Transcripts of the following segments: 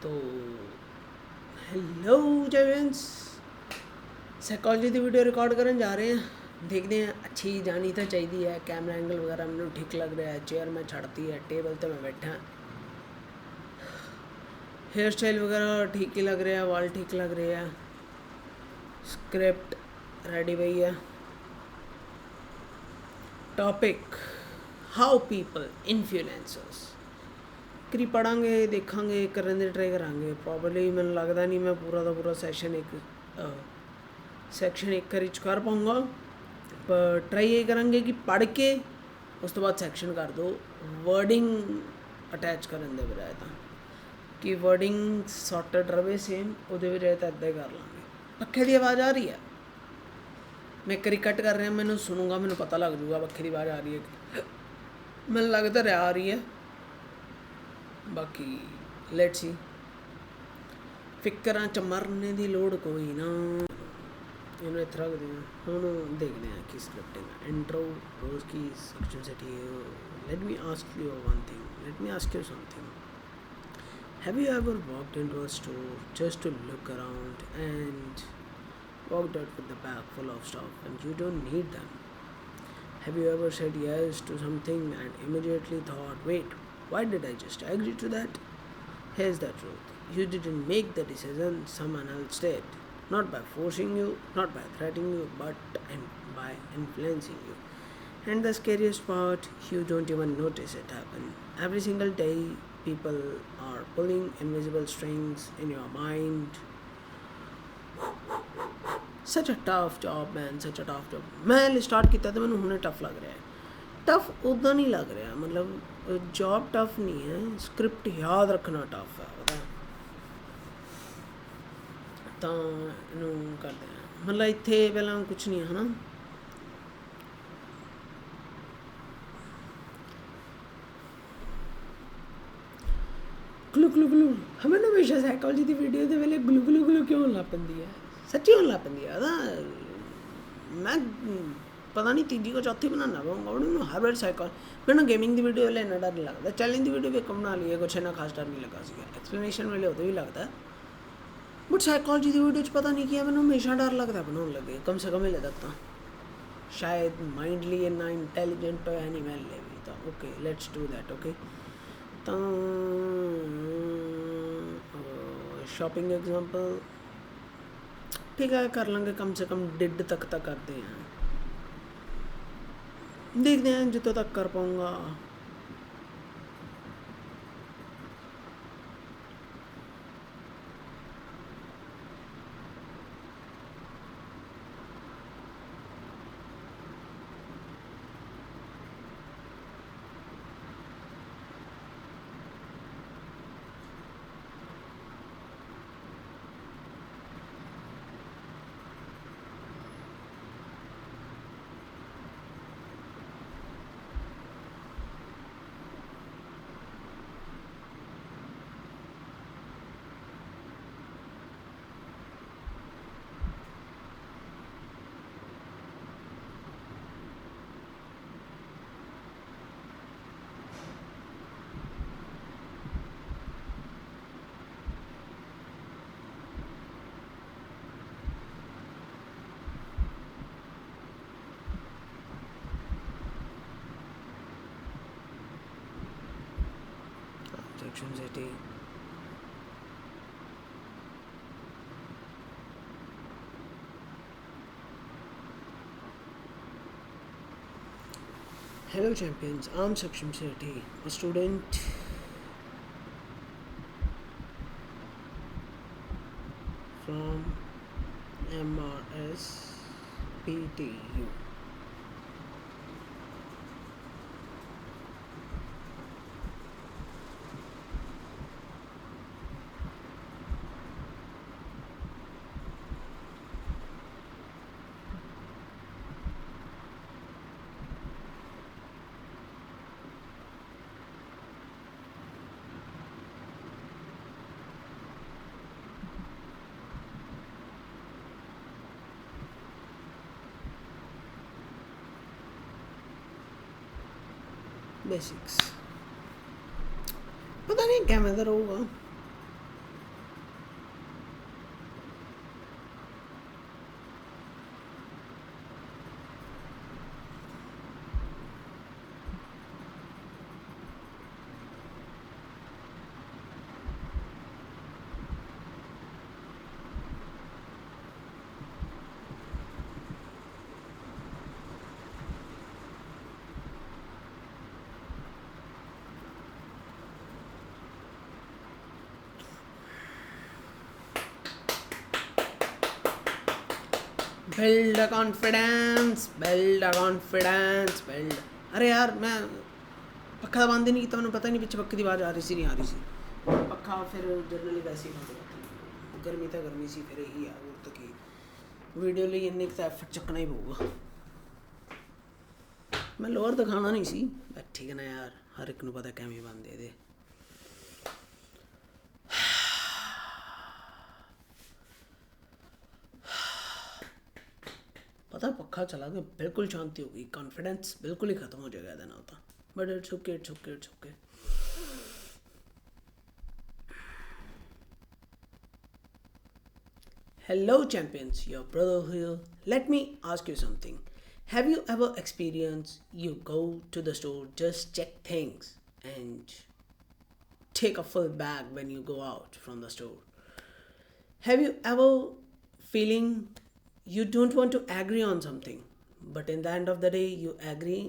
तो hello champions psychology की video record करने जा रहे हैं। देखते हैं अच्छी जानी तो चाहिए है। कैमरा एंगल वगैरह मैंने ठीक लग रहा है। चेयर मैं छड़ती है, टेबल तो मैं बैठा। हेयर स्टाइल वगैरह ठीक ही लग रहा है, वाल ठीक लग रहा है। स्क्रिप्ट रेडी भई है। टॉपिक हाउ पीपल इन्फ्लुएंसर्स करी पढ़ांगे, देखांगे, करने दी ट्राई करांगे। प्रॉपरली मैंने लगता नहीं मैं पूरा का पूरा सैक्शन एक करी कर पाऊँगा, पर ट्राई ये करेंगे कि पढ़ के उस तो बाद सैक्शन कर दो। वर्डिंग अटैच करने दे बजाय तो कि वर्डिंग सॉर्टेड रहे सेम, ਉਹਦੇ ਬਜਾਏ ਤਾਂ ਇੱਦਾਂ ਹੀ ਕਰ ਲਾਂਗੇ। ਪੱਖੇ ਦੀ ਆਵਾਜ਼ ਆ ਰਹੀ ਹੈ, मैं करी कट कर रहा, मैंने सुनूंगा, मैंने पता लग जूगा पखे की आवाज़ आ रही है। मैंने लगता रहा आ रही है, बाकी लेट्स सी। फिक्र च मरने की लोड़ कोई ना, इन्होंने इतना रखते हैं। हम देखते हैं कि स्क्रिप्टिंग इंट्रो रोज की Saksham Sethi. Let me ask you one thing, let me ask you something. Have you ever walked into a store just to look around and walked out with the bag full of stuff and you don't need them? Have you ever said yes to something and immediately thought, wait, why did I just agree to that? Here's the truth. You didn't make the decision, someone else did. Not by forcing you, not by threatening you, but by influencing you. And the scariest part, you don't even notice it happen. Every single day, people are pulling invisible strings in your mind. Such a tough job man, such a tough job. मैं start किया तो मैंने हुणे tough लग रहा है। Tough उदा नहीं लग रहा, मतलब जॉब टफ नहीं है, स्क्रिप्ट याद रखना टफ है, पता तो इनू करते हैं। मतलब इत्थे पहला कुछ नहीं है ना, ग्लू ग्लू ग्लू। हमें हमेशा साइकोलॉजी की वीडियो के वेले ग्लू ग्लू ग्लू क्यों होना पैंदी है, सच्ची होने लग पैंदी है। मैं पता नहीं तीजी को चौथी बनाना पाऊँगा। मैंने हर बार साइकोल मैंने गेमिंग की वीडियो वेले इन्ना डर नहीं लगता। चैलेंज की वीडियो भी एक बना ली है, कुछ इन्ना खास डर नहीं लगा सी। एक्सप्लेनेशन वेले उदों भी लगता है, बट साइकोलॉजी की वीडियो पता नहीं किया मैंने हमेशा डर लगता बनाने लगे। कम से कम हले तक तो शायद माइंडली इन्ना इंटैलीजेंट होया नहीं मैं हले भी। तो okay let's do that. Okay तो शॉपिंग एग्जाम्पल ठीक है, कर लेंगे। कम से कम डिड तक करते हैं, देखते हैं जितों तक कर पाऊँगा। Saksham Sethi. Hello champions, I'm Saksham Sethi, a student from MRS PTU. Basics पता नहीं क्या मैटर होगा, build confidence, build confidence, build. अरे यार मैं पक्खा बंद नहीं किया, मैंने पता नहीं पीछे पक्के की आवाज़ आ रही सी नहीं आ रही सी। पक्खा फिर जनरली वैसे ही बंद करता, गर्मी तो गर्मी सी फिर यही यार और तक वीडियो लिए इन्ने का एफर्ट चकना ही पऊगा। मैं लोअर दिखाना नहीं सी, ठीक है ना यार, हर एक को पता कैमें बंद दे दे। पता पक्खा चला गया, बिल्कुल शांति हो गई, कॉन्फिडेंस बिल्कुल ही ख़त्म हो जाएगा देना होता, but it's okay, it's okay, it's okay. Hello champions, your brother here. Let me ask you something. Have you ever experienced you go to the store, just check things and take a full bag when you go out from the store? Have you ever feeling you don't want to agree on something, but in the end of the day you agree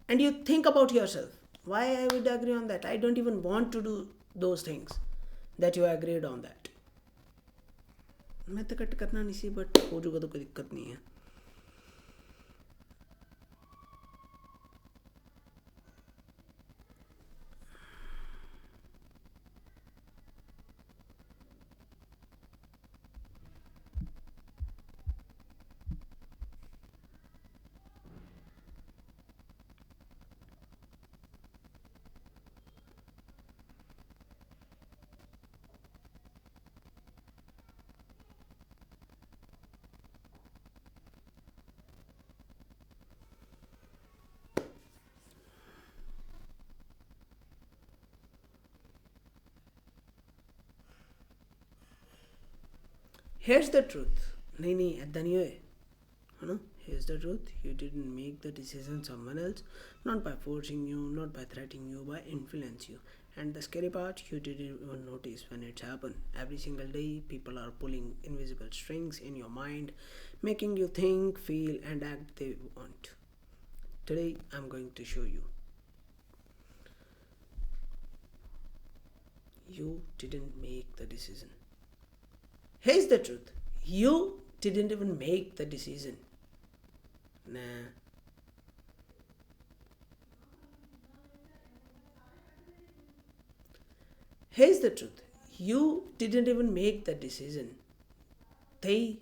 and you think about yourself, why I would agree on that? I don't even want to do those things that you agreed on that. मैं तो cut करना नहीं सी, but हो जाएगा तो कोई दिक्कत नहीं है। Here's the truth. नहीं नहीं ऐसा नहीं होए, है ना? Here's the truth. You didn't make the decision, someone else, not by forcing you, not by threatening you, by influence you. And the scary part, you didn't even notice when it happened. Every single day, people are pulling invisible strings in your mind, making you think, feel, and act they want. Today, I'm going to show you. You didn't make the decision. Here's the truth. You didn't even make the decision. Nah. Here's the truth. You didn't even make the decision. They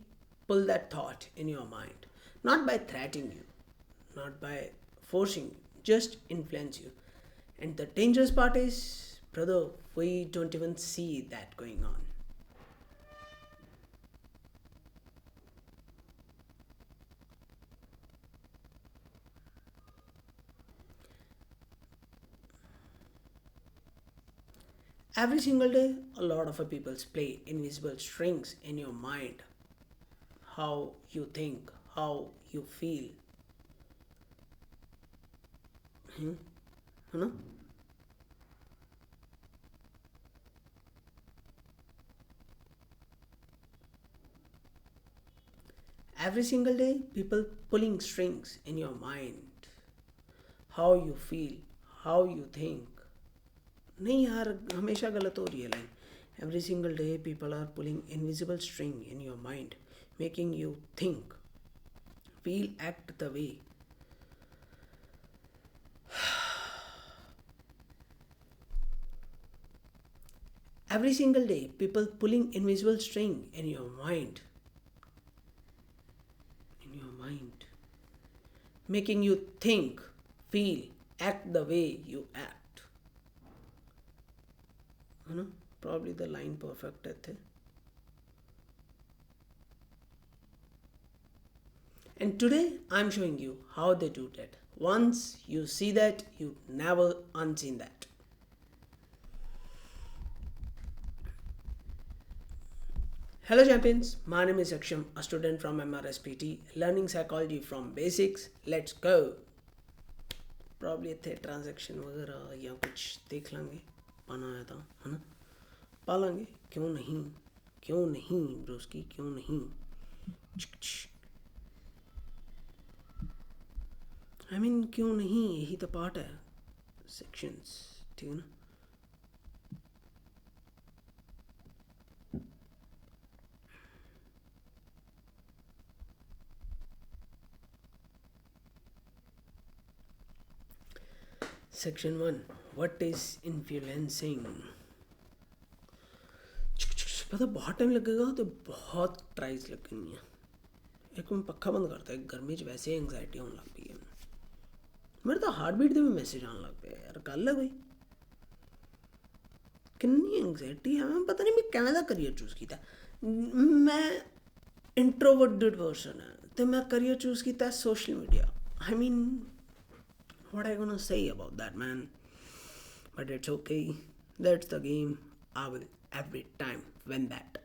pull that thought in your mind. Not by threatening you, not by forcing you, just influence you. And the dangerous part is, brother, we don't even see that going on. Every single day, a lot of people play invisible strings in your mind. How you think, how you feel. You know? Every single day, people pulling strings in your mind. How you feel, how you think. नहीं यार, हमेशा गलत हो रही है line. Every single day, people are pulling invisible string in your mind, making you think, feel, act the way. Every single day, people pulling invisible string in your mind, making you think, feel, act the way you act. है ना? Probably the line perfect थे. And today I'm showing you how they do that. Once you see that, you never unseen that. Hello champions, my name is Saksham, a student from MRSPT, learning psychology from basics. Let's go. Probably थे transaction वगैरह या कुछ देख लेंगे, पाना आया था, है ना? पा लेंगे, क्यों नहीं, क्यों नहीं ब्रोस्की, क्यों नहीं। I mean, क्यों नहीं, यही तो पार्ट है सेक्शंस, ठीक है ना? Section 1. What is influencing? पता बहुत टाइम लगेगा तो बहुत ट्राइज लगनी है। एक मैं पक्का बंद करता है, गर्मी च वैसे एंगजाइटी होने लग पई है। मेरे तो हार्ट बीट दे भी मैसेज आने लग पे यार। गल है कोई कितनी एंगजाइटी है। मैं पता नहीं मैं किवें दा करियर चूज़ किया। मैं इंट्रोवर्टेड पर्सन है तो मैं करियर चूज़ किया social media. I mean what I gonna say about that, man? But it's okay. That's the game. I will every time win that.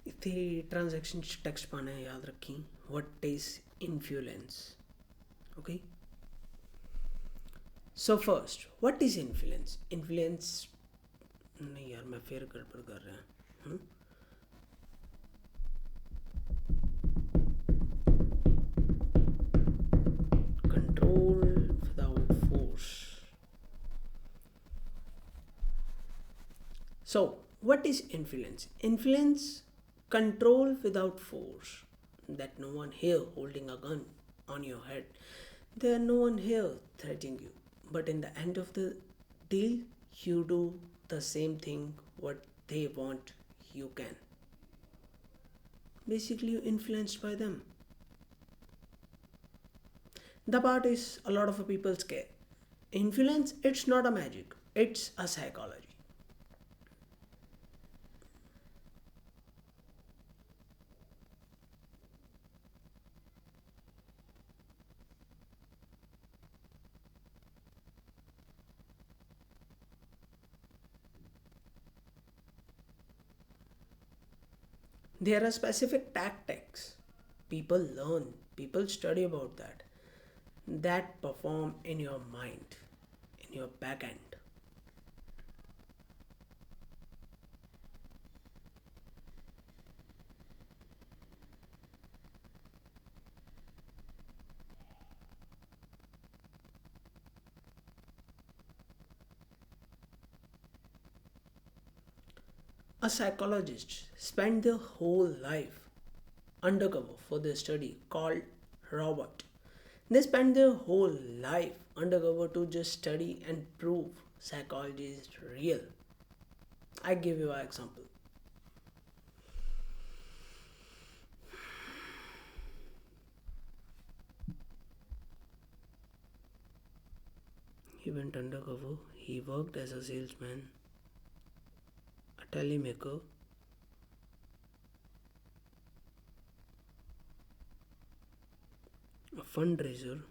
इतने ट्रांजैक्शन टेक्स्ट पाना है, याद रखें। What is influence? Okay, so first what is influence? Influence नहीं यार, मैं फिर गड़बड़ कर रहा हूँ। Control without force. So, what is influence? Influence, control without force. That no one here holding a gun on your head. There no one here threatening you. But in the end of the deal, you do the same thing what they want you can. Basically, you're influenced by them. The part is a lot of people scare. Influence, it's not a magic. It's a psychology. There are specific tactics people learn, people study about that perform in your mind, in your back end. A psychologist spent their whole life undercover for their study called Robert. They spent their whole life undercover to just study and prove psychology is real. I give you an example. He went undercover. He worked as a salesman, a telemaker, a fundraiser,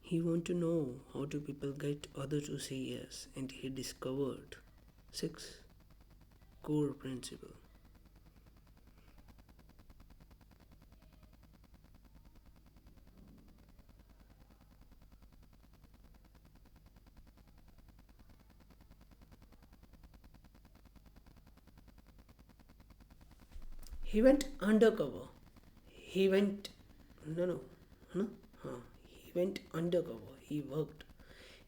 he wanted to know how do people get others to say yes, and he discovered 6 core principles. He went undercover. He went no no no. He went undercover. He worked.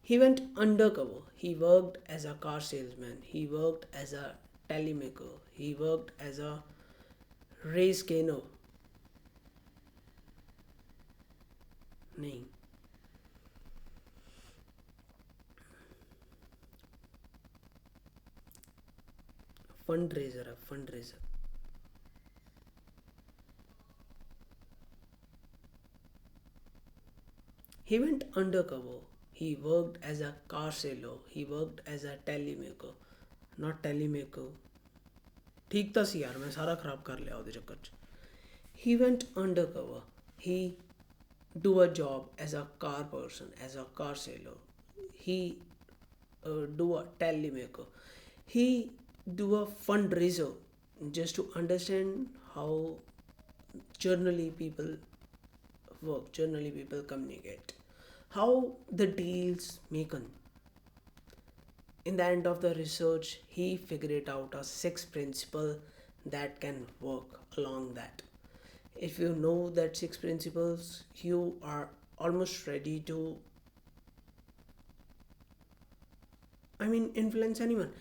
He went undercover. He worked as a car salesman. He worked as a telemaker. He worked as a race canoe. नहीं. Fund raiser. He went undercover. He worked as a car seller. He worked as a telemaker. Not telemaker. ठीक था सी यार, मैं सारा खराब कर लिया ਉਹਦੇ ਚੱਕਰ 'ਚ. He went undercover. He do a job as a car person, as a car seller. He do a telemaker. He do a fundraiser just to understand how generally people work, generally people communicate, how the deals making. In the end of the research, he figured out a 6 principle that can work along that. If you know that 6 principles, you are almost ready to, influence anyone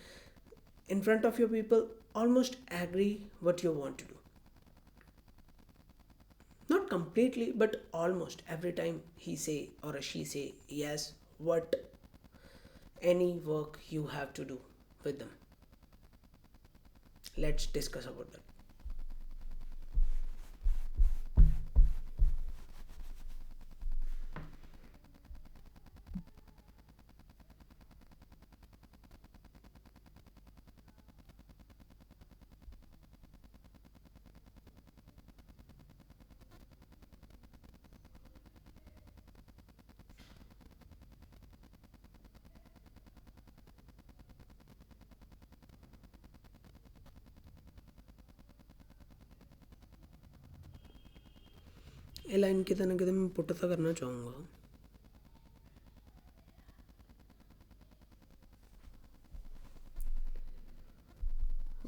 in front of your people. Almost agree what you want to do. Not completely, but almost every time he say or she say yes, what any work you have to do with them. Let's discuss about that. ये line कितने ना कितने मैं put सा करना चाहूँगा.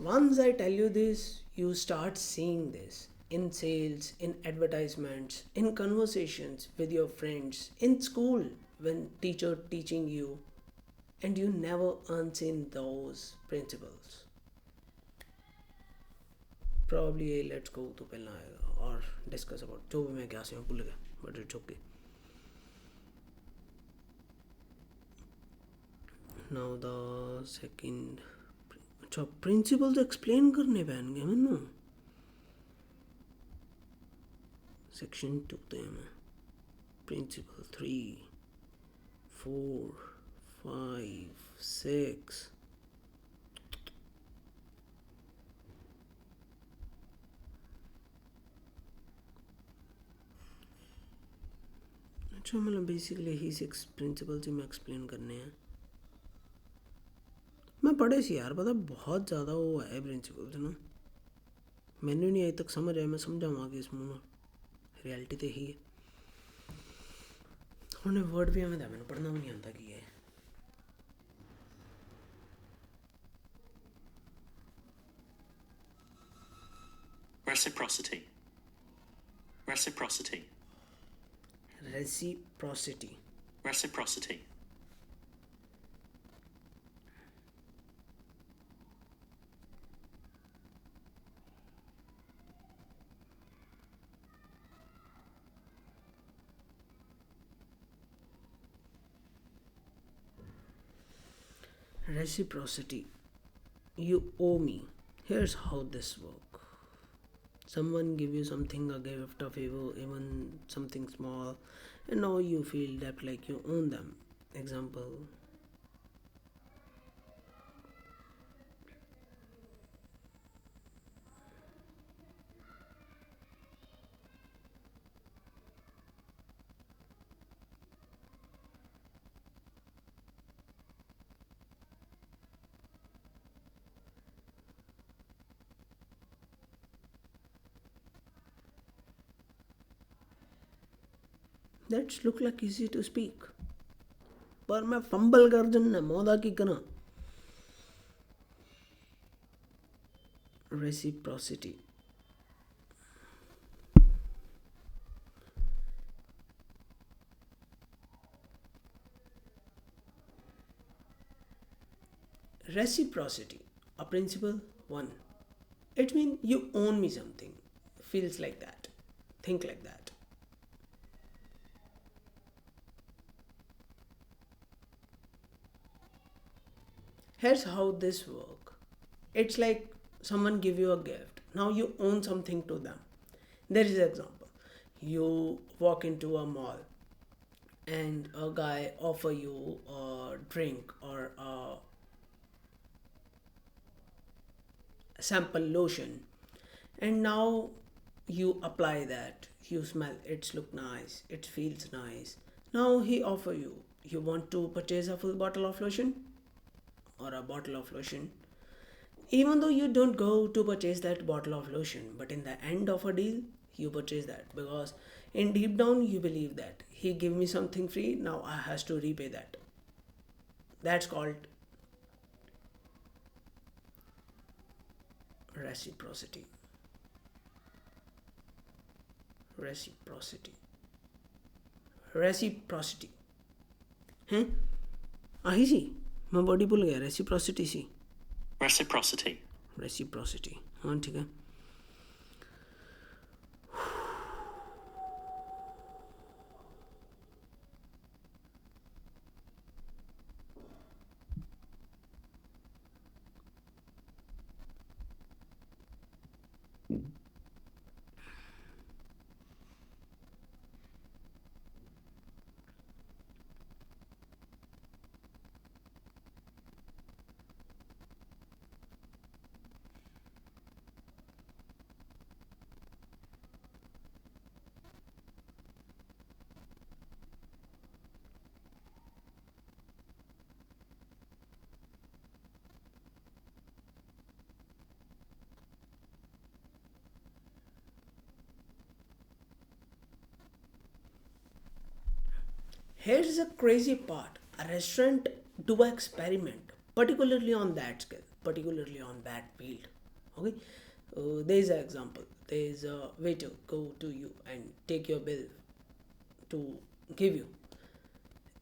Once I tell you this, you start seeing this in sales, in advertisements, in conversations with your friends, in school when teacher teaching you, and you never unseen those principles. Probably let's go तो पहला आएगा और discuss about जो भी मैं क्या से भूल गया, but it's okay. Now the second, अच्छा principles explain करने बैन गए मैंने. Section 2 ते मैं principle 3, 4, 5, 6. अच्छा मतलब बेसिकली ही 6 प्रिंसिपल्स ही मैं एक्सप्लेन करने हैं. मैं पढ़े सी यार, पता बहुत ज़्यादा वो है प्रिंसिपल्स ना, मैंने नहीं अभी तक समझ आया. मैं समझाऊँ आगे इसमें ना, रियलिटी तो ही है. उन्हें वर्ड भी हमें मैंने पढ़ना भी नहीं आता कि है. Reciprocity. Reciprocity. Reciprocity. Reciprocity. Reciprocity. You owe me. Here's how this works. Someone give you something, a gift, a favor, even something small, and now you feel that like you own them. Example. That's look like easy to speak, पर मैं fumble कर जन्ना मौदा की कना. Reciprocity. Reciprocity. A principle 1. It means you own me something. Feels like that. Think like that. Here's how this work. It's like someone give you a gift. Now you own something to them. There is an example. You walk into a mall and a guy offer you a drink or a sample lotion, and now you apply that, you smell, it's look nice, it feels nice. Now he offer you, you want to purchase a full bottle of lotion or a bottle of lotion, even though you don't go to purchase that bottle of lotion, but in the end of a deal you purchase that because in deep down you believe that he give me something free, now I has to repay that. That's called reciprocity. Reciprocity. Reciprocity. हैं? आही सी मैं body भूल गया. Reciprocity सी. Reciprocity. Reciprocity. हाँ ठीक है. Here's the crazy part. A restaurant do an experiment, particularly on that scale, particularly on that field. Okay, there is an example. There is a waiter go to you and take your bill to give you.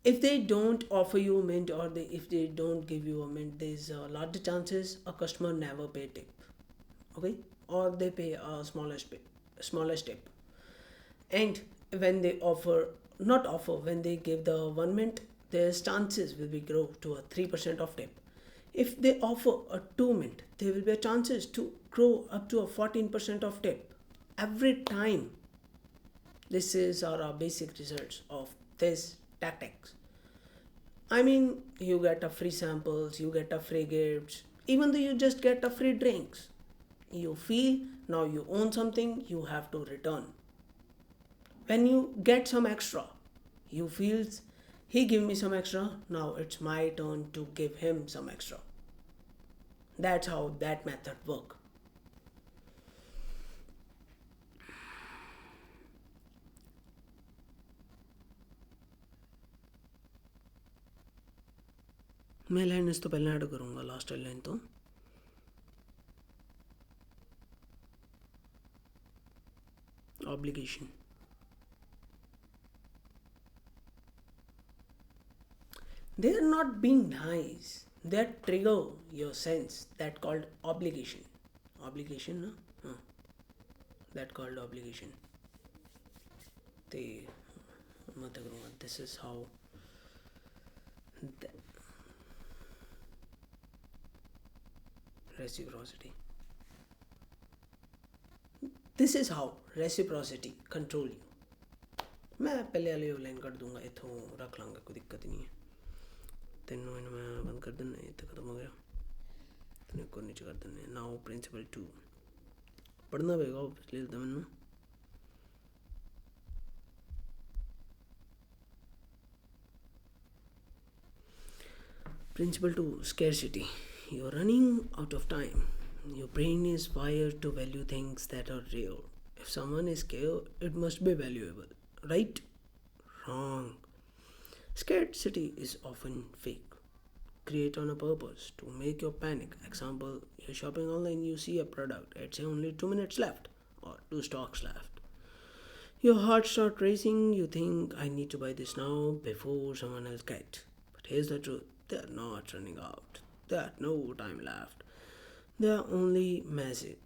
If they don't offer you a mint or if they don't give you a mint, there's a lot of chances a customer never pay tip. Okay, or they pay a smallest tip. And when they offer, not offer, when they give the 1 mint, their chances will be grow to a 3% of tip. If they offer a 2 mint, there will be a chances to grow up to a 14% of tip every time. This is our basic results of this tactics. I mean, you get a free samples, you get a free gifts, even though you just get a free drinks. You feel now you own something, you have to return. When you get some extra, you feels he give me some extra, now it's my turn to give him some extra. That's how that method work. मैं line इस तो पहले add करूँगा last line तो obligation. They are not being nice. They trigger your sense. That called obligation. Obligation, no? Huh. That called obligation. They, this is how. Reciprocity. This is how reciprocity control you. मैं पहले वाली line कर दूंगा इथों रख लांगा कोई दिक्कत नहीं है तेनों इन मैं बंद कर देना ये तो खत्म हो गया तेने को नीचे कर देना नाउ प्रिंसिपल 2 पढ़ना पड़ेगा पिछले लेता मैंने Principle 2 Scarcity. You're running out of time. Your brain is wired to value things that are rare. If someone is scared, it must be valuable. Right? Wrong. Scarcity is often fake. Create on a purpose to make you panic. Example, you're shopping online, you see a product, it's only 2 minutes left or 2 stocks left. Your heart starts racing, you think, I need to buy this now before someone else gets. But here's the truth, they are not running out. There's no time left. They are only messing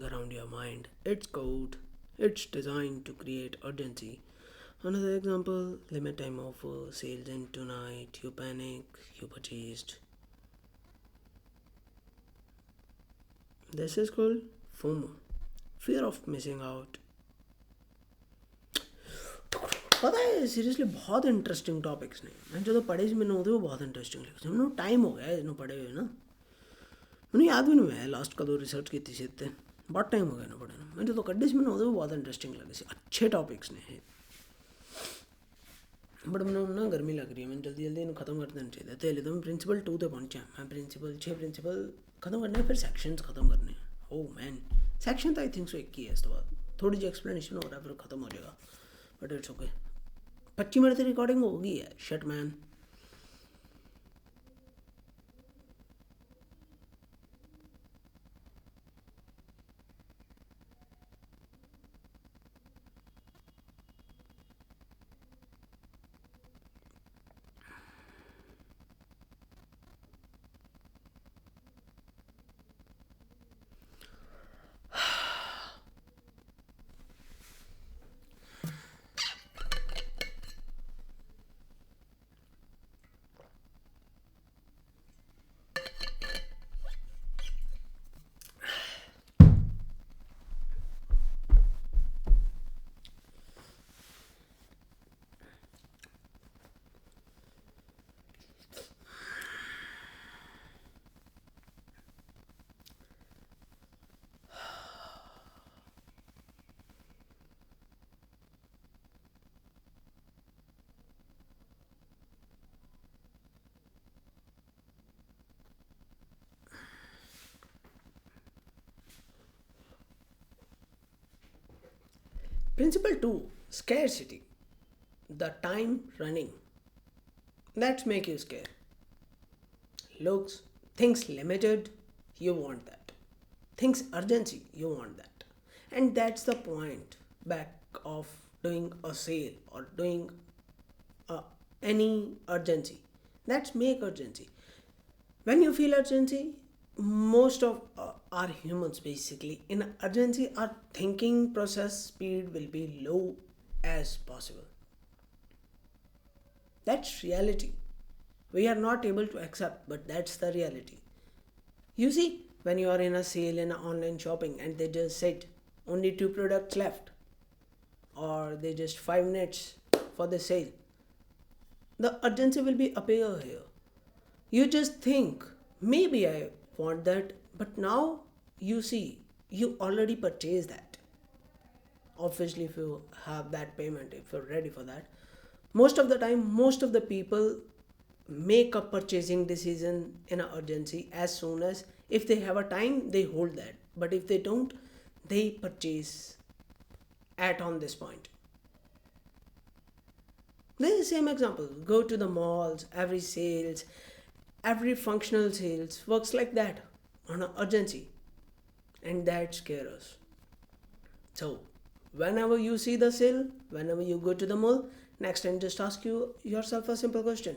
around your mind. It's code. It's designed to create urgency. Another example, limit time offer, sales in tonight, you panic, you purchased. This is called FOMO, fear of missing out. पता है seriously बहुत interesting topics ने मैं जो पढ़े सी मैंने वो बहुत इंटरेस्टिंग लिखे मैंने टाइम हो गया इन्हों पढ़े हुए ना मैंने याद भी नहीं है लास्ट का दो रिसर्च की थी इतने बहुत टाइम हो गया ना पढ़े ना मैं जो कड्डे से मैंने वो बहुत इंटरेस्टिंग लगे सी अच्छे टॉपिक्स ने बट मैंने ना गर्मी लग रही है मैंने जल्दी जल्दी इन्हें ख़त्म कर देना चाहिए तो मैं प्रिंसिपल 2 तक पहुँचा मैं प्रिंसिपल 6 प्रिंसिपल ख़त्म करने फिर सेक्शंस ख़त्म करने ओ मैन सेक्शन तो आई थिंक सो एक ही है इस बाद थोड़ी जी एक्सप्लेनेशन हो रहा है फिर ख़त्म हो जाएगा बट इट्स ओके 25 मिनट की रिकॉर्डिंग होगी है shut man Principle 2 Scarcity. The time running. That's make you scared. Looks, things limited, you want that. Things urgency, you want that. And that's the point back of doing a sale or doing any urgency. That's make urgency. When you feel urgency, most of our humans basically in urgency our thinking process speed will be low as possible. That's reality. We are not able to accept, but that's the reality. You see, when you are in a sale in a online shopping and they just said only two products left, or they just 5 minutes for the sale, the urgency will be appear here. You just think maybe I want that, but now you see you already purchased that. Obviously, if you have that payment, if you're ready for that, most of the time, most of the people make a purchasing decision in an urgency as soon as if they have a time they hold that, but if they don't, they purchase at on this point. This is the same example. Go to the malls, every sales, every functional sales works like that on an urgency, and that scares us. So, whenever you see the sale, whenever you go to the mall, next time just ask you yourself a simple question: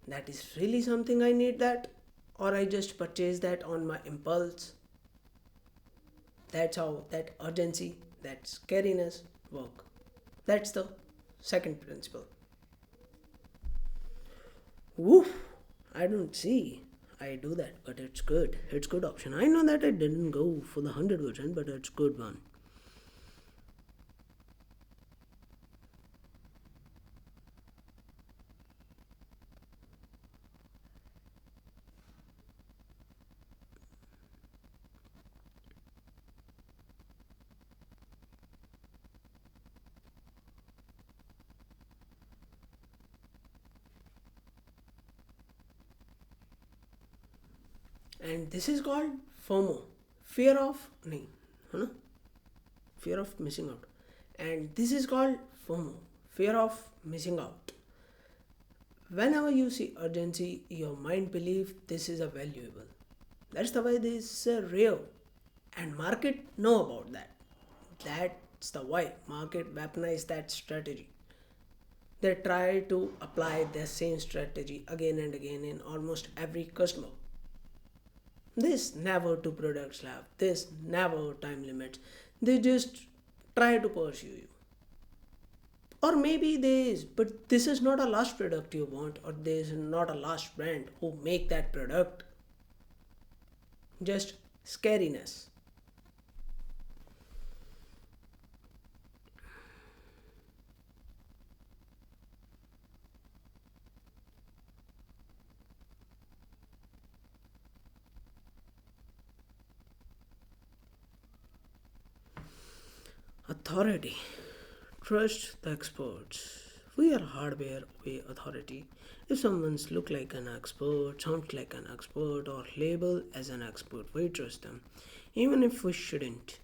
that is really something I need that, or I just purchase that on my impulse? That's how that urgency, that scariness work. That's the second principle. Woof! I don't see. I do that, but it's good. It's good option. I know that I didn't go for the 100%, but it's good one. And this is called FOMO, fear of नहीं है ना fear of missing out. And this is called FOMO, fear of missing out. Whenever you see urgency, your mind believes this is a valuable. That's the way this is rare, and market know about that. That's the why market weaponize that strategy. They try to apply the same strategy again and again in almost every customer. This never two products left. This never time limits. They just try to pursue you. Or maybe this, but this is not a last product you want, or this is not a last brand who make that product. Just scariness. Authority. Trust the experts. We are hardware way authority. If someone's look like an expert, sounds like an expert, or label as an expert, we trust them, even if we shouldn't.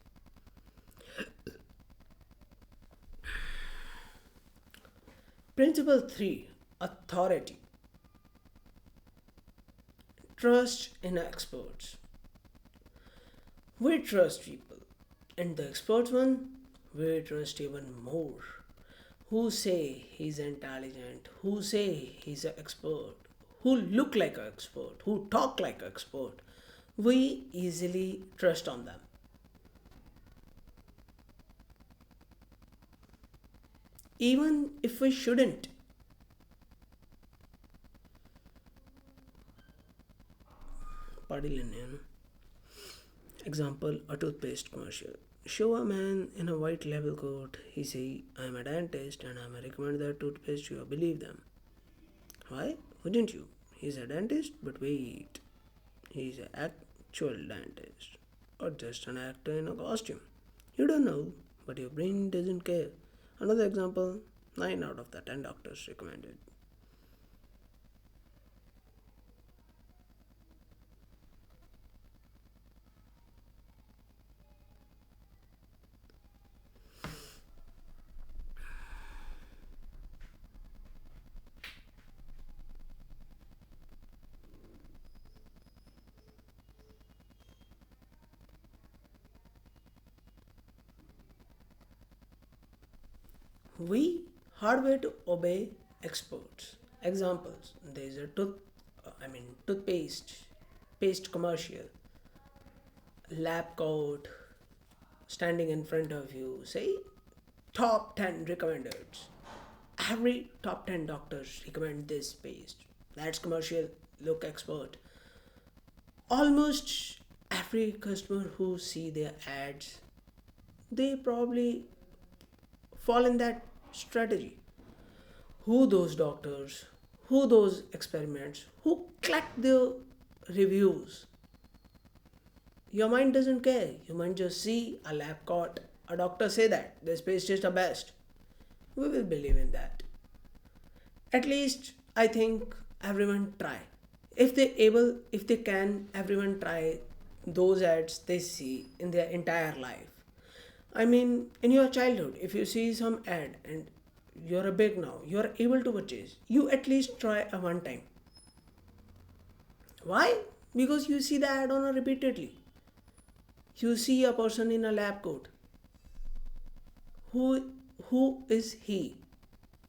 Principle 3. Authority. Trust in experts. We trust people. And the experts one, we trust even more. Who say he's intelligent, who say he's an expert, who look like an expert, who talk like an expert. We easily trust on them. Even if we shouldn't. Party लेने हैं ना. Example, a toothpaste commercial. Show a man in a white label coat. He say, I'm a dentist and I recommend that toothpaste. You believe them. Why? Wouldn't you? He's a dentist, but wait. He's an actual dentist. Or just an actor in a costume. You don't know, but your brain doesn't care. Another example, 9 out of the 10 doctors recommended. We hardware to obey experts. Examples: there is a toothpaste, paste commercial, lab coat standing in front of you. Say top 10 recommended. Every top 10 doctors recommend this paste. That's commercial. Look expert. Almost every customer who see their ads, they probably fall in that strategy. Who those doctors, who those experiments, who collect their reviews. Your mind doesn't care. Your mind just see a lab coat, a doctor say that this paste is the best. We will believe in that. At least I think everyone try. If they can, everyone try those ads they see in their entire life. I mean, in your childhood, if you see some ad and you're a big now, you're able to purchase, you at least try a one time. Why? Because you see the ad on a repeatedly. You see a person in a lab coat. Who who is he?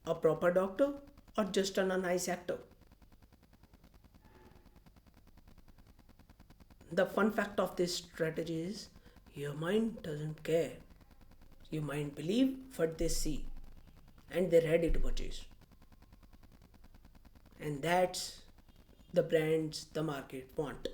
A proper doctor or just a nice actor? The fun fact of this strategy is your mind doesn't care. Your mind believe what they see and they're ready to purchase. And that's the brands the market want.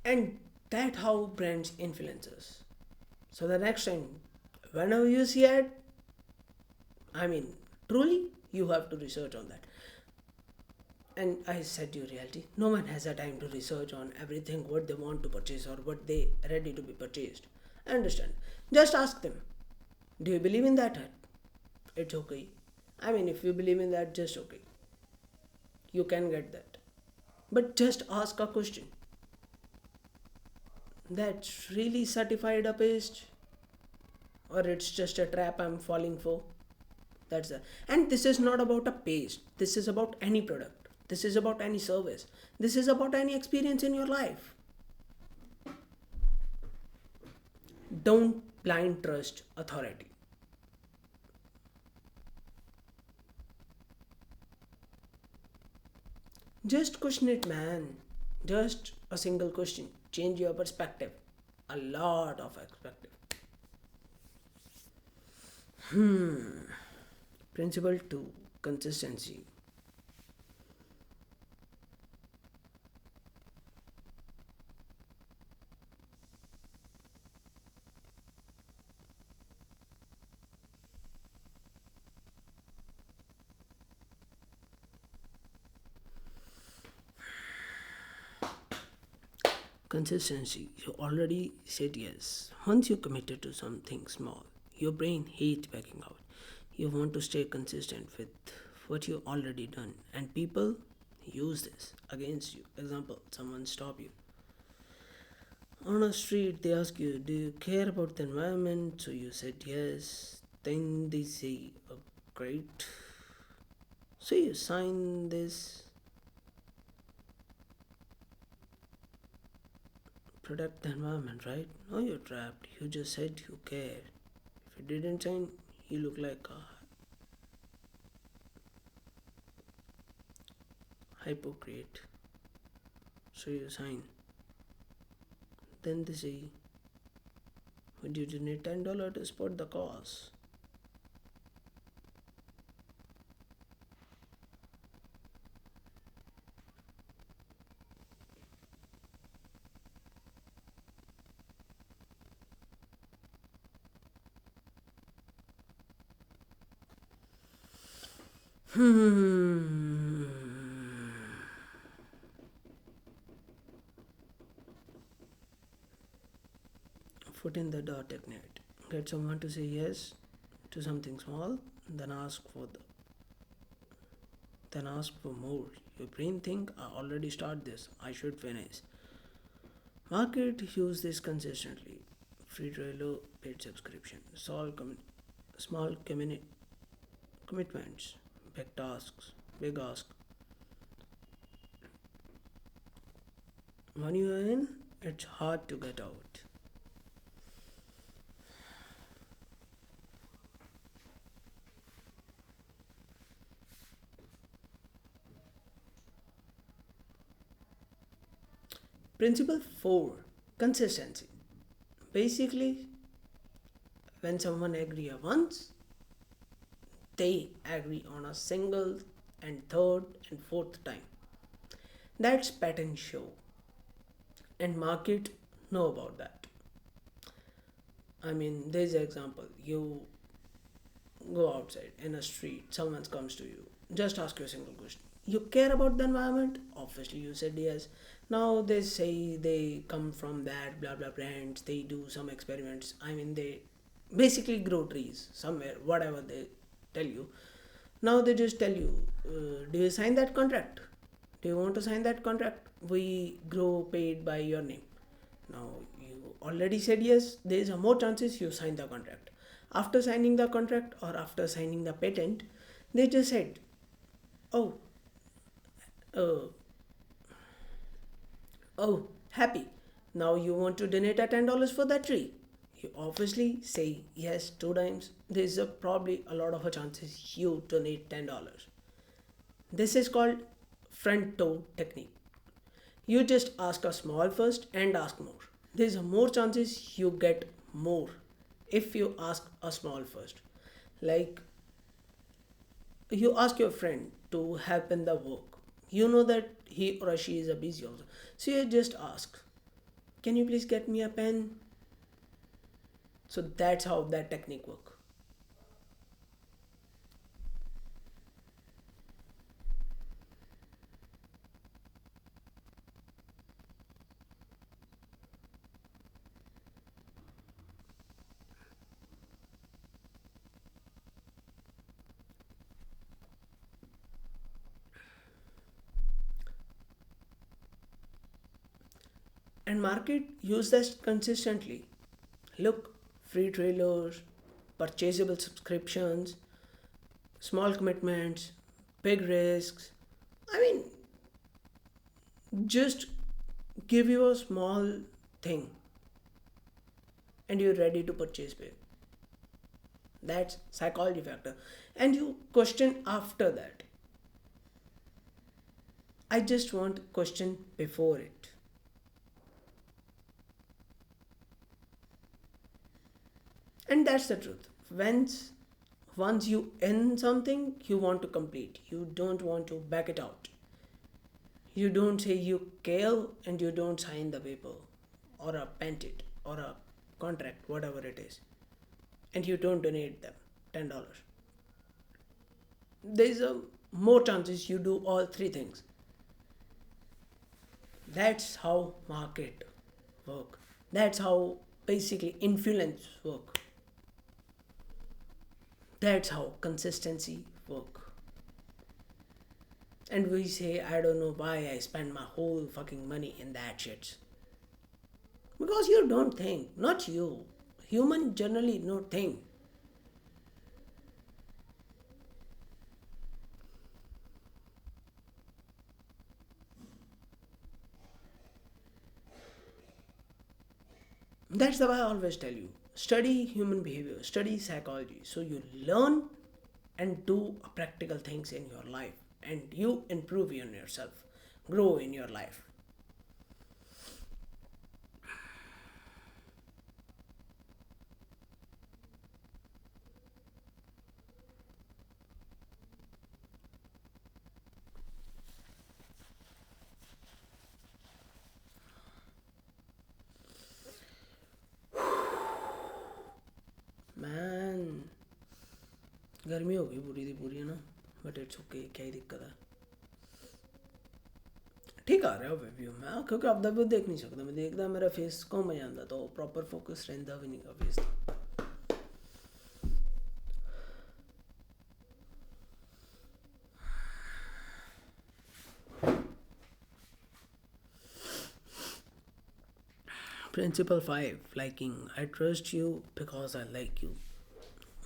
And that how brands influence us. So the next time, whenever you see ad, I mean, truly, you have to research on that. And I said you reality, no one has a time to research on everything what they want to purchase or what they ready to be purchased. I understand. Just ask them, do you believe in that? It's okay. I mean, if you believe in that, just okay. You can get that. But just ask a question. That's really certified a paste? Or it's just a trap I'm falling for? That's the. And this is not about a paste. This is about any product. This is about any service. This is about any experience in your life. Don't blind trust authority. Just question it, man. Just a single question. Change your perspective. A lot of perspective. Principle 2, consistency. Consistency. You already said yes. Once you committed to something small, your brain hates backing out. You want to stay consistent with what you already done, and people use this against you. Example: someone stop you on a street. They ask you, "Do you care about the environment?" So you said yes. Then they say, oh, "Great." So you sign this. Protect the environment, right? No, you're trapped. You just said you care. If you didn't sign, you look like a hypocrite. So you sign. Then they say, would you donate $10 to support the cause? Hmm. Foot in the door technique. Get someone to say yes to something small, then ask for more. Your brain think I already start this. I should finish. Market use this consistently. Free trailer, paid subscription, small commitments, big tasks, big ask. When you are in, it's hard to get out. Principle 4, consistency. Basically, when someone agree once, they agree on a single and third and fourth time. That's pattern show, and market know about that. I mean, there's an example. You go outside in a street, someone comes to you. Just ask you a single question. You care about the environment? Obviously, you said yes. Now they say they come from that blah blah brands. They do some experiments. I mean, they basically grow trees somewhere, whatever they tell you. Now they just tell you, do you sign that contract? Do you want to sign that contract? We grow paid by your name. Now you already said yes. There is a more chances you sign the contract. After signing the contract or after signing the patent, they just said, "Oh, uh, oh, happy. Now you want to donate a $10 for that tree." You obviously say yes 2 times. There is probably a lot of a chances you donate $10. This is called front toe technique. You just ask a small first and ask more. There's a more chances you get more if you ask a small first. Like you ask your friend to help in the work. You know that he or she is a busy also. So you just ask, can you please get me a pen? So that's how that technique work. And market use this consistently. Look, free trailers, purchasable subscriptions, small commitments, big risks. I mean, just give you a small thing and you're ready to purchase it. That's psychology factor. And you question after that. I just want question before it. And that's the truth. Once you end something, you want to complete. You don't want to back it out. You don't say you care and you don't sign the paper or a patent it or a contract, whatever it is. And you don't donate them $10. There's a more chances you do all three things. That's how market work. That's how basically influence work. That's how consistency work. And we say, I don't know why I spend my whole fucking money in that shit. Because you don't think, not you. Human generally don't think. That's why I always tell you, study human behavior, study psychology. So you learn and do practical things in your life and you improve in yourself, grow in your life. Man गर्मी हो गई पूरी दी पूरी है ना but it's okay क्या ही दिक्कत है ठीक आ रहा है व्यू मैं क्योंकि आपदा भी देख नहीं सकता मैं देखता मेरा फेस कम हो जाता तो प्रॉपर फोकस रहता भी नहीं का face Principle 5 Liking. I trust you because I like you.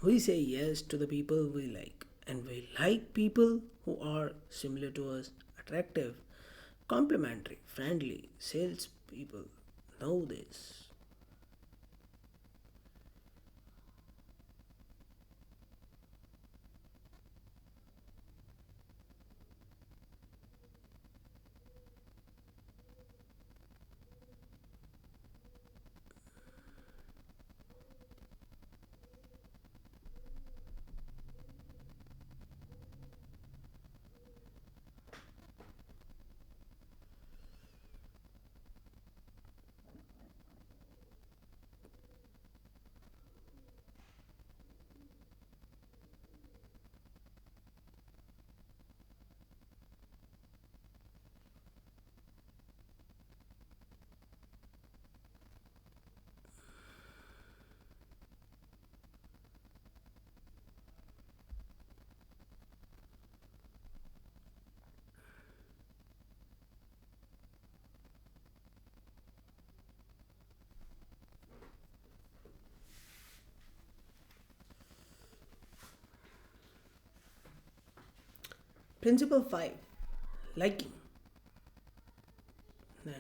We say yes to the people we like, and we like people who are similar to us, attractive, complimentary, friendly, sales people. Know this. Principle 5 Liking. Yeah.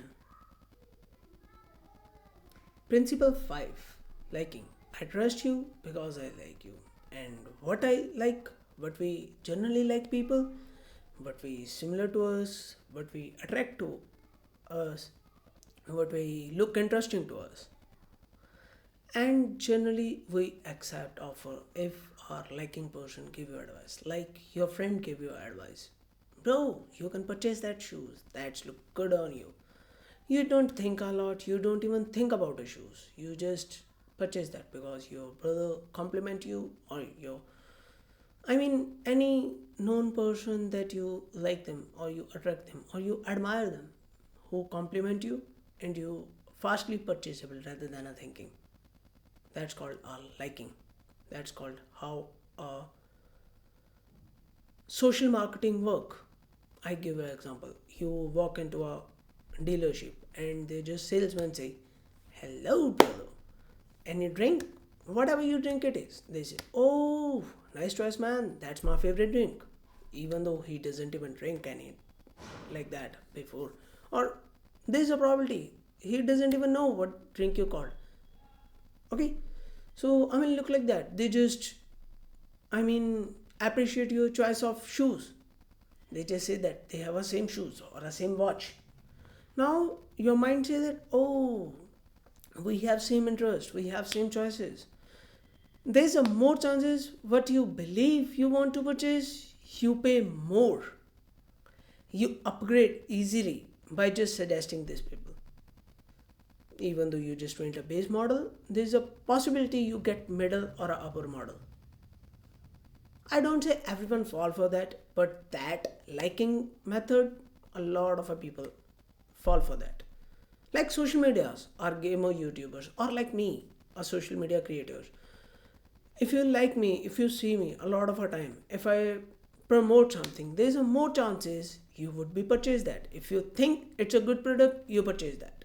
Principle 5 Liking. I trust you because I like you. And what I like, what we generally like people, what we similar to us, what we attract to us, what we look interesting to us. And generally we accept offer if our liking person give you advice. Like your friend give you advice. Bro, you can purchase that shoes. That's look good on you. You don't think a lot, you don't even think about the shoes. You just purchase that because your brother compliment you or your any known person that you like them or you attract them or you admire them who compliment you and you fastly purchasable rather than a thinking. That's called a liking. That's called how social marketing work. I give an example. You walk into a dealership and they just salesman say, "Hello, brother. Any drink? Whatever you drink it is." They say, "Oh, nice choice, man. That's my favorite drink." Even though he doesn't even drink any like that before. or there's a probability he doesn't even know what drink you called. Okay, so I mean, look like that. They just, I mean, appreciate your choice of shoes. They just say that they have a same shoes or a same watch. Now your mind says that, oh, we have same interest, we have same choices. There's a more chances what you believe you want to purchase, you pay more. You upgrade easily by just suggesting these people. Even though you just went a base model, there's a possibility you get middle or a upper model. I don't say everyone fall for that, but that liking method, a lot of people fall for that. Like social medias or gamer YouTubers or like me, a social media creators. If you like me, if you see me a lot of a time, if I promote something, there's a more chances you would be purchase that. If you think it's a good product, you purchase that.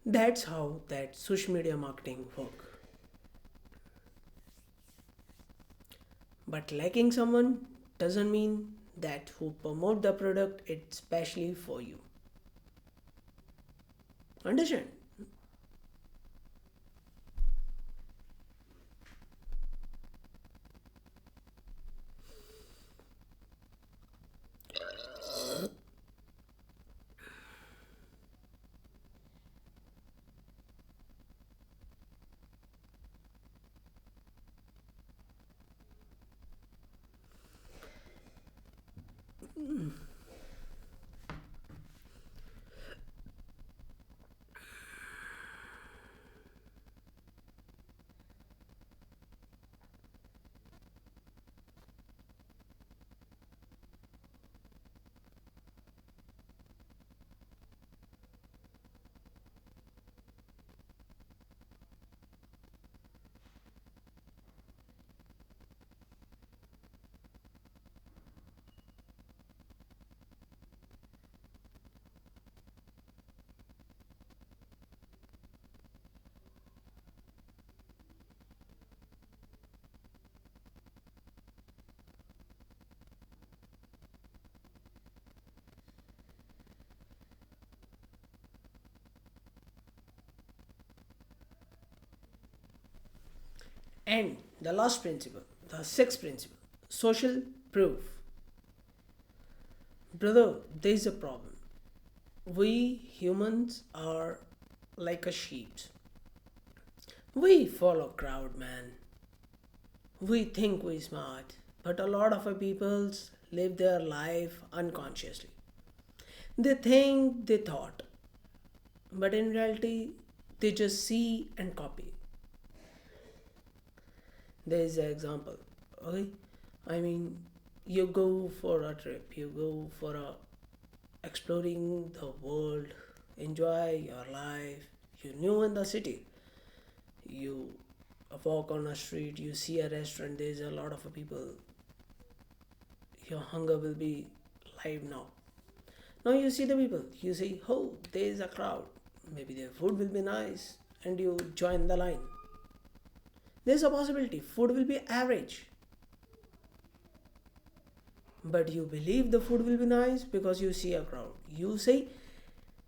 That's how that social media marketing work. But liking someone doesn't mean that who promote the product it's specially for you. Understand? And the last principle, the sixth principle, social proof. Brother, there is a problem. We humans are like a sheep. We follow crowd, man. We think we smart, but a lot of our peoples live their life unconsciously. They think they thought, but in reality, they just see and copy. There is an example. Okay, I mean, you go for a trip, you go for a exploring the world, enjoy your life. You new in the city, you walk on a street, you see a restaurant, there's a lot of people. Your hunger will be live now. Now you see the people, you say, oh, there is a crowd. Maybe their food will be nice, and you join the line. There's a possibility food will be average, but you believe the food will be nice because you see a crowd. You say,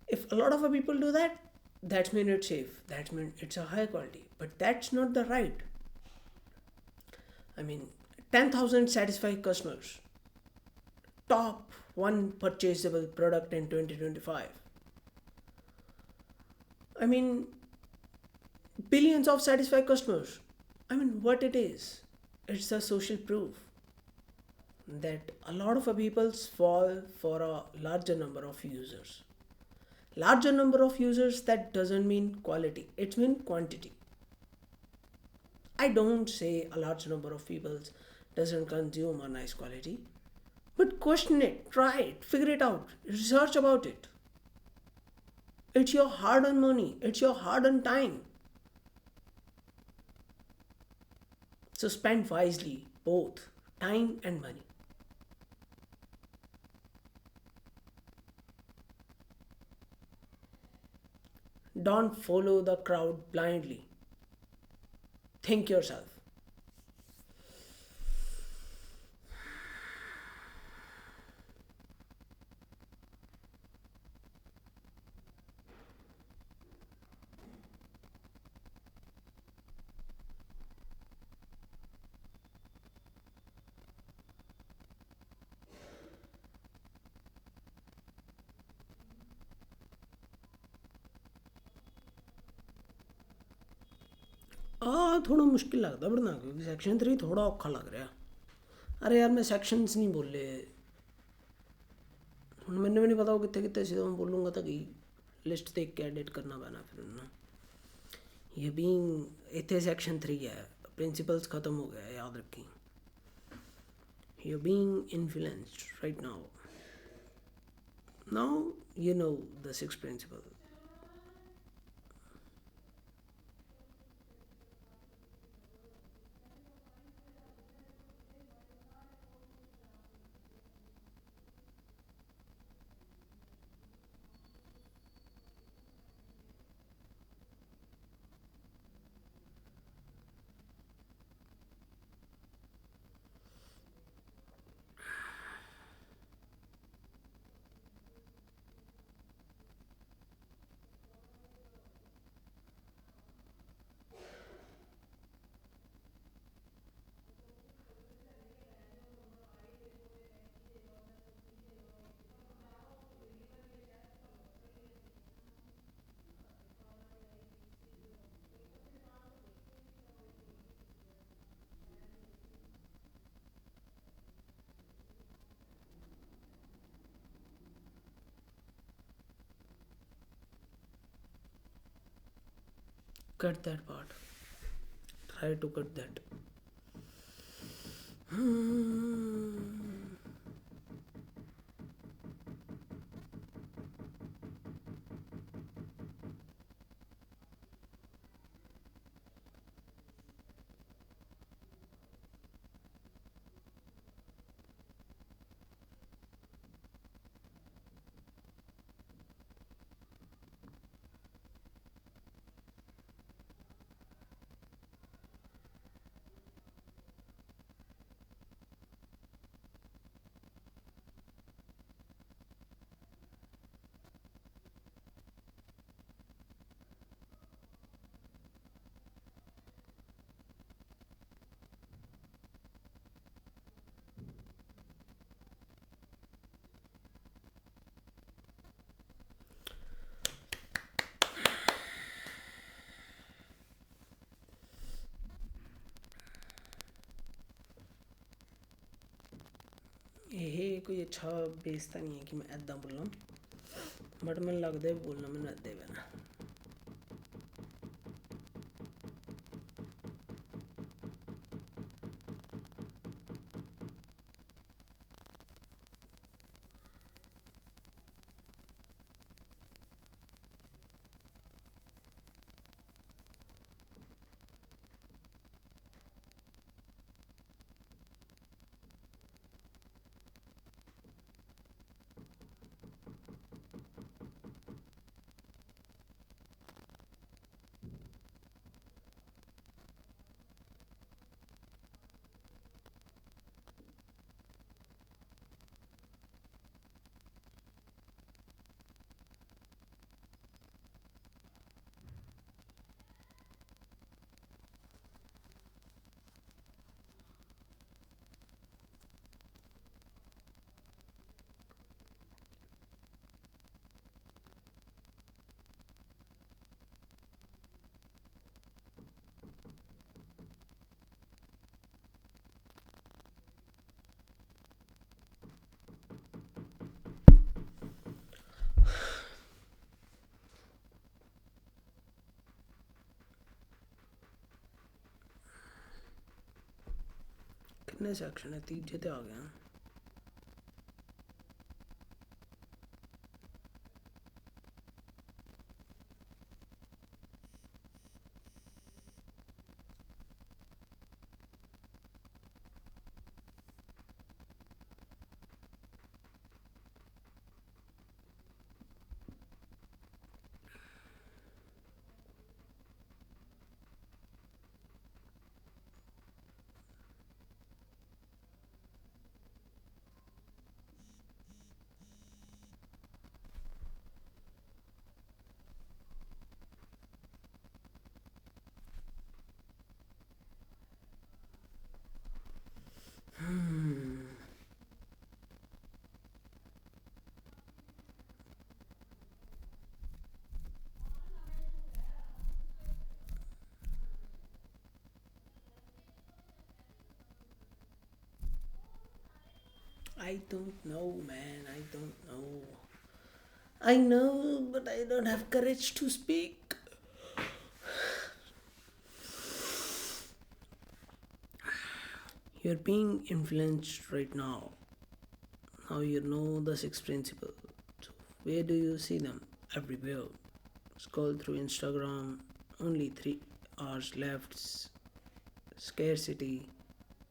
if a lot of people do that, that means it's safe. That means it's a high quality. But that's not the right. I mean, 10,000 satisfied customers. Top one purchasable product in 2025. I mean, billions of satisfied customers. I mean, what it is? It's a social proof that a lot of people fall for a larger number of users. Larger number of users, that doesn't mean quality, it means quantity. I don't say a large number of people doesn't consume a nice quality, but question it, try it, figure it out, research about it. It's your hard earned money, it's your hard earned time. So spend wisely both time and money. Don't follow the crowd blindly. Think yourself. थोड़ा मुश्किल लगता पढ़ना क्योंकि section 3 थोड़ा औखा लग रहा। अरे यार मैं सैक्शनस नहीं बोले ਹੁਣ ਮੈਨੂੰ ਵੀ ਨਹੀਂ ਪਤਾ ਉਹ ਕਿੱਥੇ ਕਿੱਥੇ ਸੀ, ਮੈਂ ਬੋਲੂੰਗਾ ਤਾਂ ਕੀ ਲਿਸਟ ਦੇਖ ਕੇ ਐਡਿਟ ਕਰਨਾ ਪੈਣਾ ਫਿਰ ਉਹਨੂੰ। ये बीइंग इतने सेक्शन 3 है, प्रिंसिपल्स ख़त्म हो गया है, याद रखें। You being influenced right now you know the sixth principle. Cut that part. Try to cut that. ਇਹ ਕੋਈ ਅੱਛਾ ਬੇਸ ਤਾਂ ਨਹੀਂ ਹੈ ਕਿ ਮੈਂ ਇੱਦਾਂ ਬੋਲਾਂ, ਬਟ ਮੈਨੂੰ ਲੱਗਦਾ ਬੋਲਣਾ ਮੈਨੂੰ ਇੱਦਾਂ ਹੀ ਪੈਣਾ। कितने सेक्शन है? तीजे ते आ गया। I don't know, man. I don't know. I know, but I don't have courage to speak. You're being influenced right now. Now you know the six principles. Where do you see them? Everywhere. Scroll through Instagram. Only 3 hours left. Scarcity.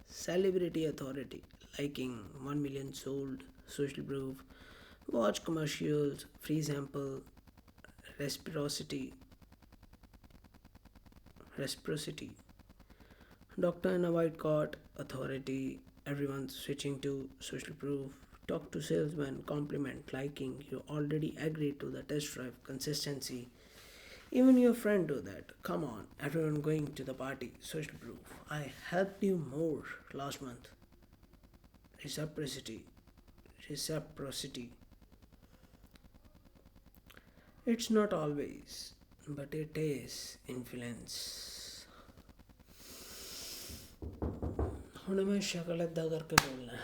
Celebrity authority. Liking 1 million sold. Social proof. Watch commercials. Free sample. Reciprocity. Reciprocity. Doctor in a white coat, authority, everyone's switching to social proof. Talk to salesman, compliment, liking. You already agreed to the test drive, consistency. Even your friend do that. Come on, everyone going to the party, social proof. I helped you more last month. Reciprocity, reciprocity. It's not always, but it is influence. ਹੁਣ ਮੈਂ ਸ਼ਕਲ ਇੱਦਾਂ ਕਰਕੇ ਬੋਲਣਾ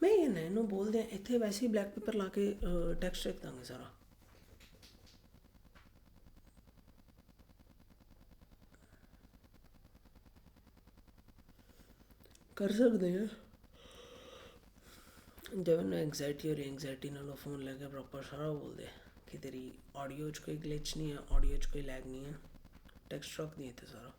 ਮੈਂ ਇਹ ਨਾ ਇਹਨੂੰ ਬੋਲਦੇ ਇੱਥੇ ਵੈਸੇ ਹੀ ਬਲੈਕ ਪੇਪਰ ਲਾ ਕੇ ਟੈਕਸਟ ਲਿਖ ਦਾਂਗੇ ਸਾਰਾ ਕਰ ਸਕਦੇ ਹਾਂ जब मैं एंगजाइटी हो रही एंगजाइटी नालों फ़ोन लेके प्रॉपर सारा बोल दे कि तेरी ऑडियो च कोई ग्लिच नहीं है ऑडियो च कोई लैग नहीं है टेक्स्ट रख दिए थे सारा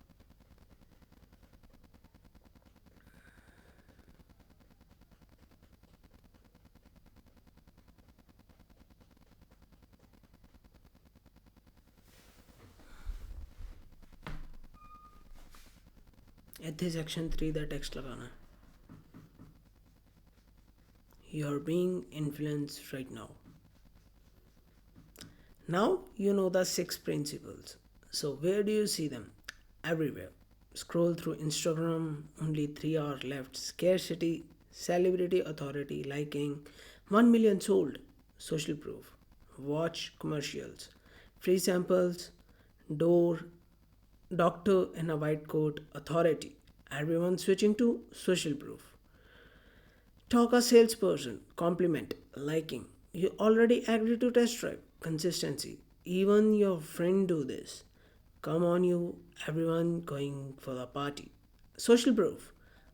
ਇੱਥੇ सेक्शन 3 ਦਾ ਟੈਕਸਟ ਲਗਾਉਣਾ है You're being influenced right now. Now you know the 6 principles. So where do you see them? Everywhere. Scroll through Instagram, only 3 hours left. Scarcity, celebrity authority, liking, 1 million sold, social proof. Watch commercials, free samples, door, doctor in a white coat, authority. Everyone switching to social proof. Talk a salesperson, compliment, liking. You already agreed to test drive, consistency. Even your friend do this. Come on you, everyone going for the party. Social proof.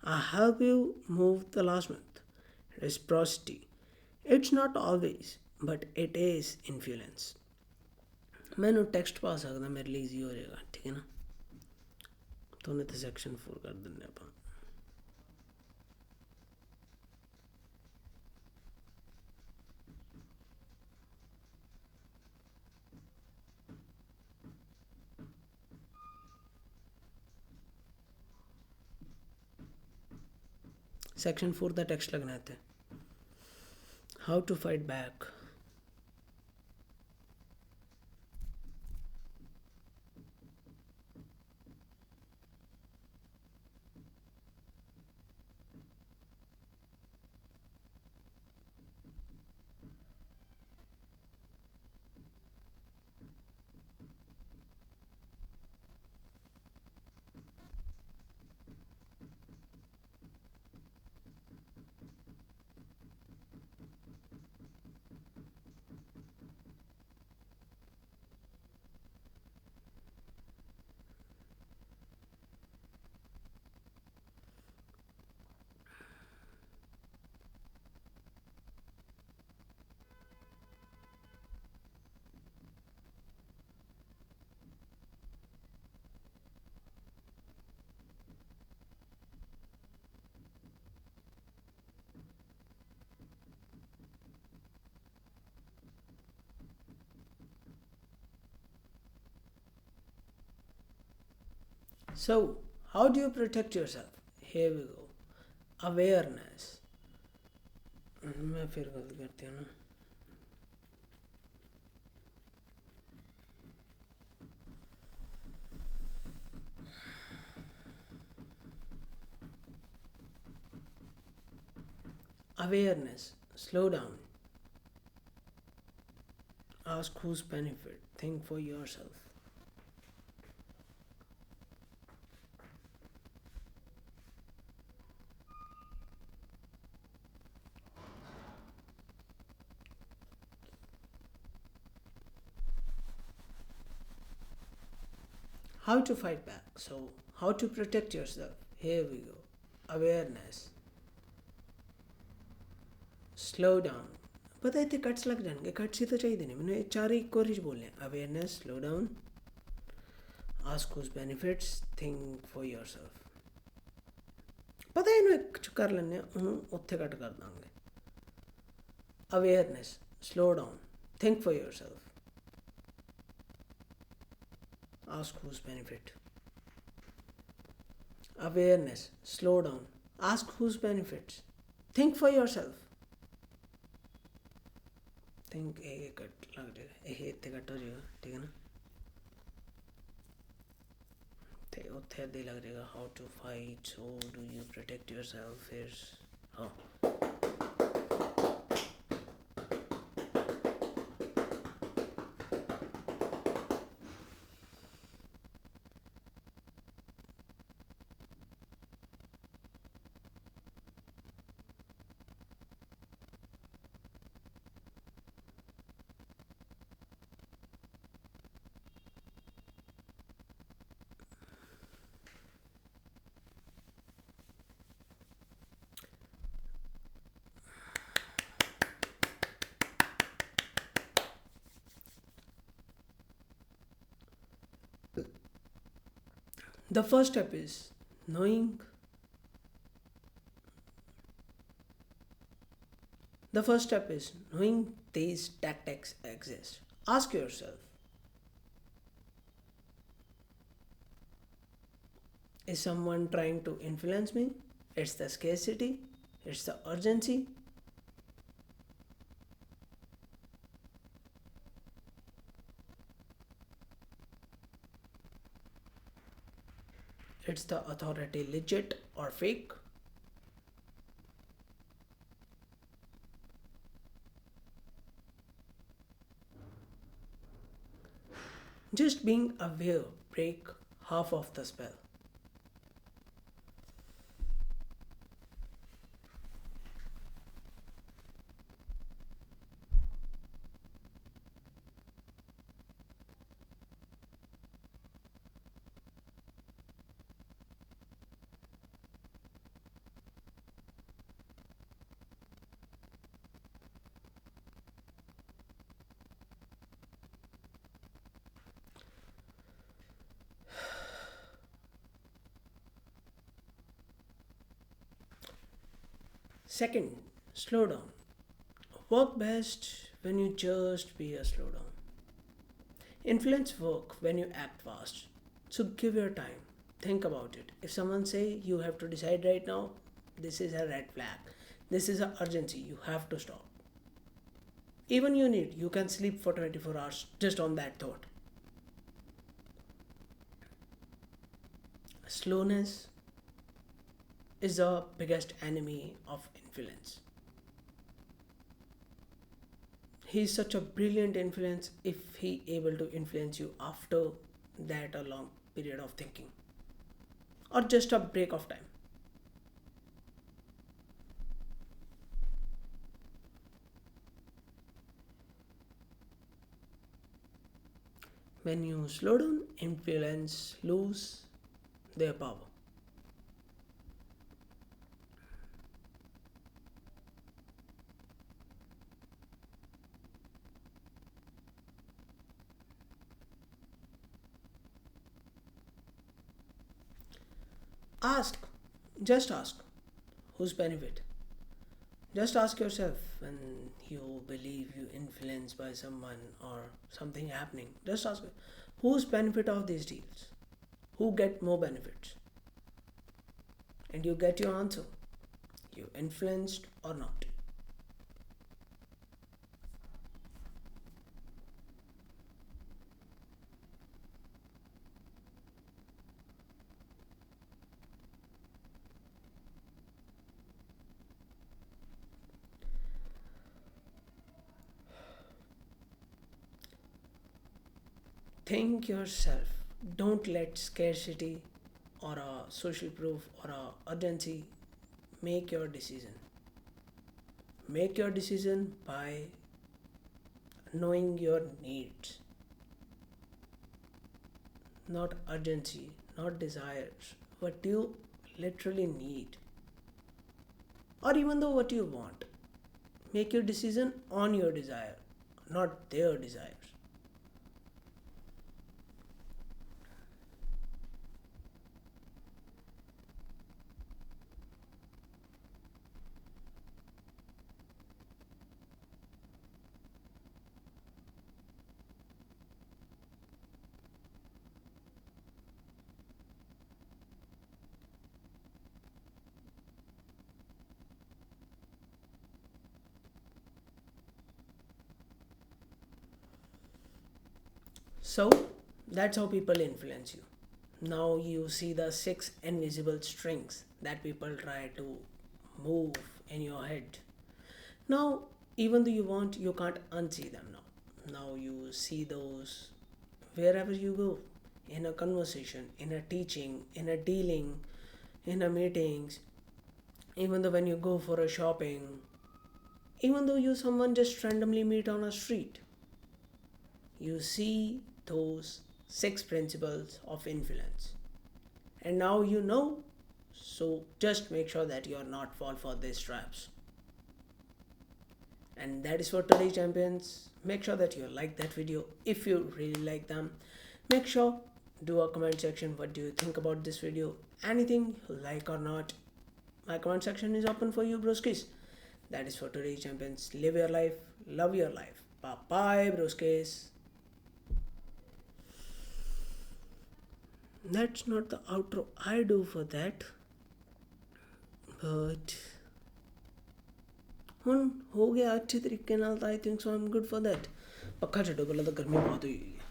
I help you move the last month. Reciprocity. It's not always, but it is influence. मैंने text पा सकता मेरे लिए easy हो जाएगा ठीक है ना तो उन्हें तो सेक्शन 4 कर देने अपन सेक्शन 4 का टेक्स्ट लगना है how to fight back So, how do you protect yourself? Here we go. Awareness. मैं फिर गलत करती हूँ ना Awareness. Slow down. Ask whose benefit. Think for yourself. How to fight back. So, how to protect yourself. Here we go. Awareness. Slow down. पता है इतने cuts लग जाएंगे कट्स ही तो चाहिए नहीं मैंने चार ही को रिच बोलने awareness slow down ask whose benefits think for yourself पता है इन्हें कर लेने उत्थे कट कर देंगे awareness slow down think for yourself ask whose benefit awareness slow down ask whose benefits think for yourself think a cut लग जाएगा ये इतने कट हो जाएगा ठीक है ना ते उत्थे दे लग जाएगा how to fight so do you protect yourself फिर हाँ The first step is knowing. The first step is knowing these tactics exist. Ask yourself, is someone trying to influence me? It's the scarcity, it's the urgency. It's the authority legit or fake. Just being aware break half of the spell. Second, slow down. Work best when you just be a slow down. Influence work when you act fast. So give your time. Think about it. If someone say you have to decide right now, this is a red flag. This is an urgency. You have to stop. Even you can sleep for 24 hours just on that thought. Slowness is the biggest enemy of influence. He is such a brilliant influence if he able to influence you after that a long period of thinking or just a break of time. When you slow down, influence lose their power. Ask, just ask, whose benefit? Just ask yourself when you believe you influenced by someone or something happening. Just ask whose benefit of these deals? Who get more benefits? And you get your answer. You influenced or not. think yourself. Don't let scarcity or a social proof or a urgency make your decision. Make your decision by knowing your needs, not urgency, not desires, what you literally need, or even though what you want. Make your decision on your desire, not their desires. So that's how people influence you. Now you see the six invisible strings that people try to move in your head. Now, even though you want, you can't unsee them now. Now you see those wherever you go, in a conversation, in a teaching, in a dealing, in a meetings, even though when you go for a shopping, even though you someone just randomly meet on a street, you see those six principles of influence. And now you know, so just make sure that you are not fall for these traps. And that is for today, champions. Make sure that you like that video if you really like them. Make sure do a comment section, what do you think about this video, anything you like or not. My comment section is open for you, broskis. That is for today, champions. Live your life, love your life. Bye bye, broskis. That's not the outro I do for that, but ਹੁਣ ਹੋ ਗਿਆ ਅੱਛੇ ਤਰੀਕੇ ਨਾਲ ਤਾਂ I think so I'm good for that. ਪੱਖਾ ਛੱਡੋ ਪਹਿਲਾਂ ਤਾਂ ਗਰਮੀ ਬਹੁਤ ਹੋਈ ਹੈ.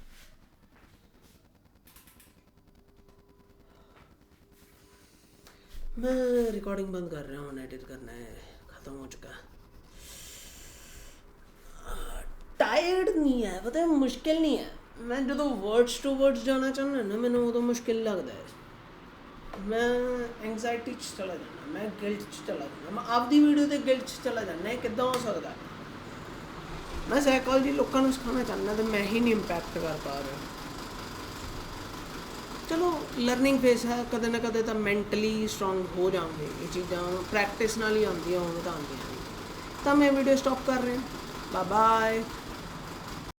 मैं रिकॉर्डिंग बंद कर रहा हूँ, एडिट करना है, ख़त्म हो चुका. टायर्ड नहीं है, पता है मुश्किल नहीं है. मैं जो वर्ड्स टू वर्ड्स जाना चाहना ना मैंने वो तो मुश्किल लगता है. मैं एंगजाइटी चला जाना, मैं गिल्ट चला जाना, मैं आपकी वीडियो से गिल्ट चला जाना है. कितना हो सकता है? मैं साइकोलॉजी लोगों को सिखाना चाहना तो मैं ही नहीं इंपैक्ट कर पा रहा. चलो लर्निंग फेस है, कदे ना कदे तो मैंटली स्ट्रोंग हो जाएंगे. ये चीज़ा प्रैक्टिस नाल ही आती है, तो आती नहीं. तो मैं वीडियो स्टॉप कर रहे हैं. Bye bye.